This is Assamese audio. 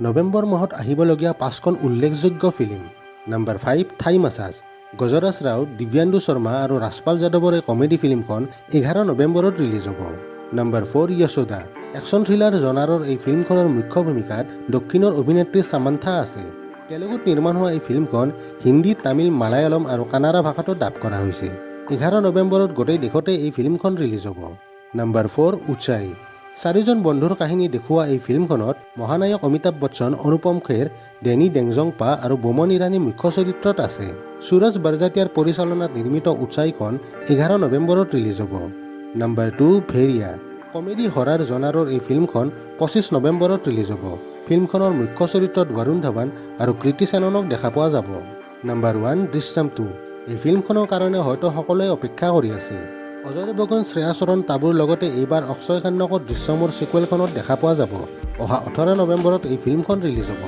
নৱেম্বৰ মাহত আহিবলগীয়া 5খন উল্লেখযোগ্য ফিল্ম। নম্বৰ 5 থাই মাছাজ। গজৰাজ ৰাউত, দিব্যান্দু শৰ্মা আৰু ৰাজপাল যাদৱৰ এই কমেডি ফিল্মখন 11 নৱেম্বৰত ৰিলিজ হ'ব। নম্বৰ 4 য়শোদা। একশ্যন থ্ৰিলাৰ জনাৰৰ এই ফিল্মখনৰ মুখ্য ভূমিকাত দক্ষিণৰ অভিনেত্ৰী সামান্থা আছে। তেলেগুত নিৰ্মাণ হোৱা এই ফিল্মখন হিন্দী, তামিল, মালায়ালম আৰু কানাড়া ভাষাতো ডাব কৰা হৈছে। 11 নৱেম্বৰত গোটেই দেশতে এই ফিল্মখন ৰিলিজ হ'ব। নম্বৰ 4 উচাই। 4জন বন্ধুৰ কাহিনী দেখুওৱা এই ফিল্মখনত মহানায়ক অমিতাভ বচ্চন, অনুপম খেৰ, ডেনি ডেংজংপা আৰু বোমন ইৰাণী মুখ্য চৰিত্ৰত আছে। সুৰজ বৰজাতিয়াৰ পৰিচালনাত নিৰ্মিত উচাইখন 11 নৱেম্বৰত ৰিলিজ হ'ব। নম্বৰ 2 ভেৰিয়া। কমেডি হৰাৰ জনাৰৰ এই ফিল্মখন 25 নৱেম্বৰত ৰিলিজ হ'ব। ফিল্মখনৰ মুখ্য চৰিত্ৰত বৰুণ ধাৱান আৰু কৃতি সেননক দেখা পোৱা যাব। নম্বৰ 1 দৃশ্যম 2। এই ফিল্মখনৰ কাৰণে হয়তো সকলোৱে অপেক্ষা কৰি আছে। অজয় দেৱগন, শ্ৰেয়া চৰণ তাবুৰ লগতে এইবাৰ অক্ষয় খান্নকক দৃশ্যমৰ ছিকুৱেলখনত দেখা পোৱা যাব। অহা 18 নৱেম্বৰত এই ফিল্মখন ৰিলিজ হ'ব।